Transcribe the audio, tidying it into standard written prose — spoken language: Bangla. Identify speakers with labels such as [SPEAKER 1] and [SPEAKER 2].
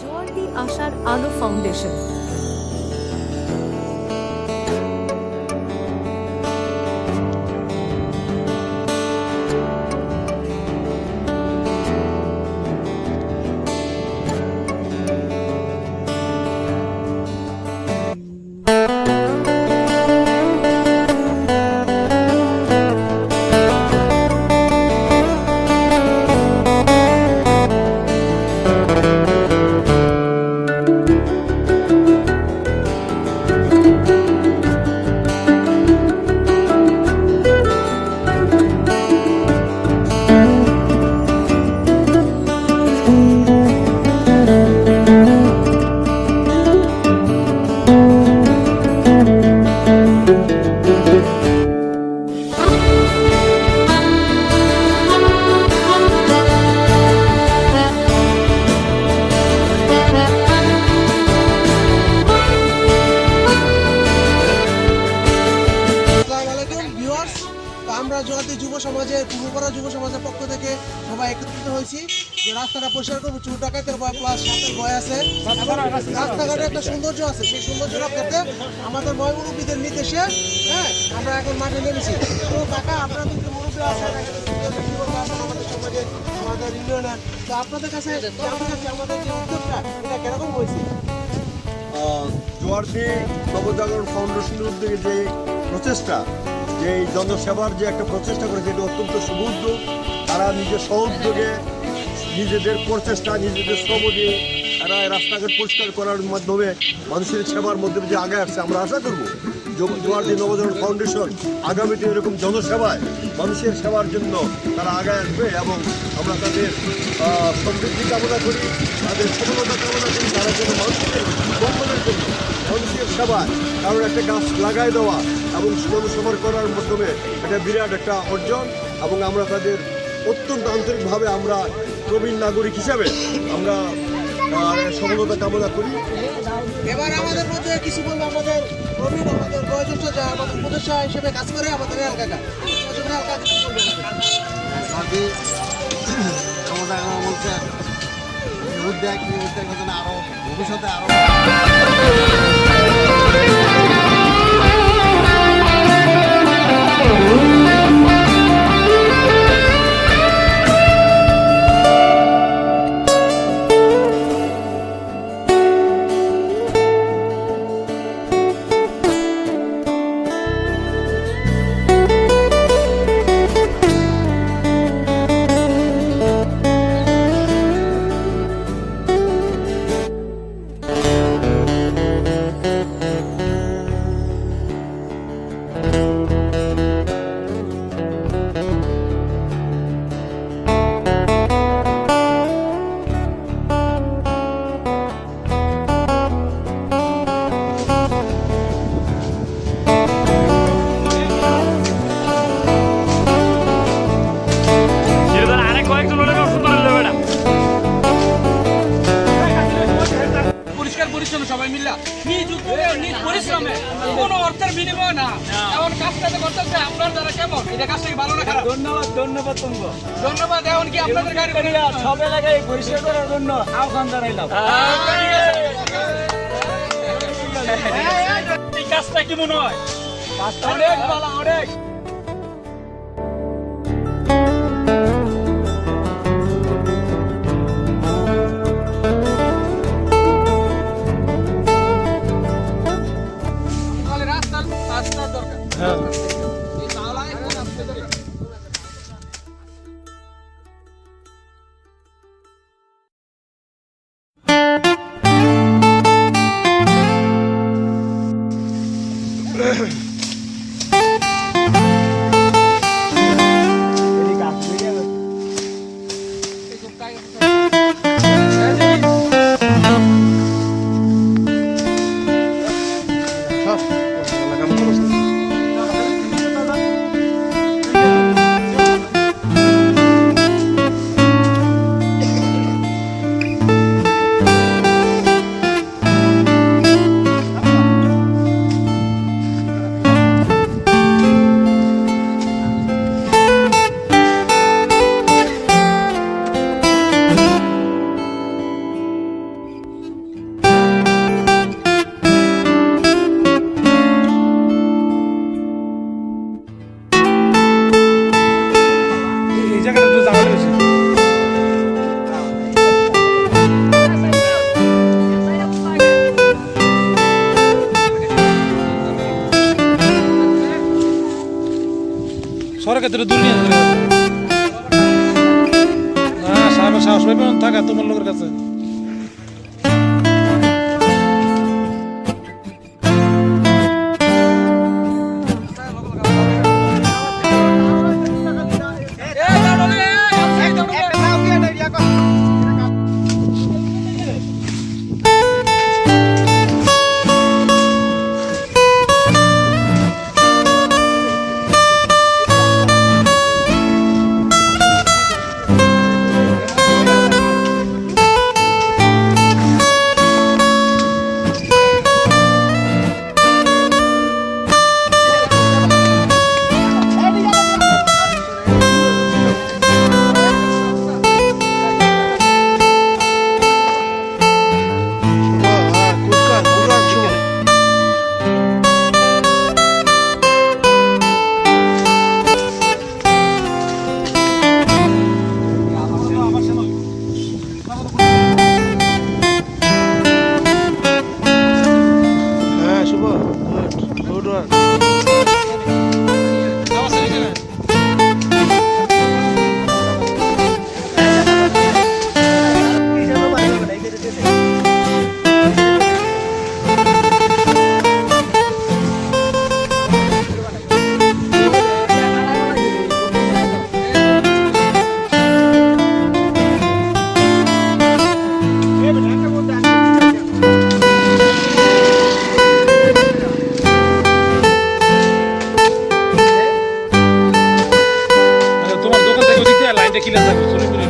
[SPEAKER 1] জোয়ারদি আশার আলো ফাউন্ডেশন।
[SPEAKER 2] আমরা জোয়ারদি যুব সমাজের পূর্বপাড়া যুব সমাজের পক্ষ থেকে সবাই একত্রিত হয়েছি যে রাস্তাটা পরিষ্কার করবো। চুর ডাকাতের ভয় প্লাস সাপের ভয় আছে, রাস্তাঘাটে একটা সৌন্দর্য আছে, সেই সৌন্দর্য রক্ষার্থে আমাদের ভয় মুরব্বীদের নির্দেশে আমরা এখন মাঠে নেমেছি। তো কাকা আপনাদের যে মুরব্বী আছেন আমাদের সমাজে, আমাদের ইউনিয়নের, তো আপনাদের কাছে আমাদের যে উদ্যোগটা এটা কিরকম হয়েছে?
[SPEAKER 3] জোয়ারদি নবজাগরণ ফাউন্ডেশনের উদ্যোগে যে প্রচেষ্টা, যে জনসেবার যে একটা প্রচেষ্টা করেছে, এটা অত্যন্ত শুভ উদ্যোগ। তারা নিজের সহযোগে নিজেদের প্রচেষ্টা, নিজেদের শ্রম দিয়ে তারা রাস্তাঘাট পরিষ্কার করার মাধ্যমে মানুষের সেবার মধ্যে যে আগে আসছে। আমরা আশা করব জোয়ারদি নবজাগরণ ফাউন্ডেশন আগামীতে এরকম জনসেবায় মানুষের সেবার জন্য তারা আগে আসবে এবং আমরা তাদের সমৃদ্ধি কামনা করি, তাদের সফলতা কামনা করি। তারা যেন মানুষের মঙ্গলের জন্য, মানুষের সেবায় কারণ একটা গাছ লাগাই দেওয়া এবং জনসেবার করার মাধ্যমে এটা বিরাট একটা অর্জন এবং আমরা তাদের অত্যন্ত আন্তরিকভাবে আমরা প্রবীণ নাগরিক হিসাবে আমরা সফলতা কামনা করি।
[SPEAKER 2] এবার আমাদের মধ্যে কিছু বলবো আমাদের প্রবীণ, আমাদের বয়োজ্যেষ্ঠ যা আমাদের উপদেষ্টা হিসেবে কাজ করে আমাদের এলাকাটা
[SPEAKER 4] উদ্যোগ আরো ভবিষ্যতে আরো
[SPEAKER 5] সবাই মিলে নিজ উদ্যোগে নিজ পরিশ্রমে কোনো অর্থের বিনিময় না এমন কাজটাতে করতেছে। আপনার দ্বারা কেমন এটা কাজটা কি ভালো না খারাপ?
[SPEAKER 6] ধন্যবাদ ধন্যবাদ তোমাকে
[SPEAKER 5] ধন্যবাদ। এমন কি আপনাদের গাড়ি
[SPEAKER 6] সব এলাকায় পরিষ্কার করার জন্য আহ্বান জানাইলাম।
[SPEAKER 5] এই কাজটা কি মনে হয়?
[SPEAKER 6] কাজটা অনেক ভালো, অনেক।
[SPEAKER 5] রাস্তার দরকার
[SPEAKER 7] কাছে দূর নিয়ে যাবে না সাহস পাইবে থাকা তোমার লোকের কাছে তোমার দোকান থেকে লাইনটা কিনে থাকবে চুরি করে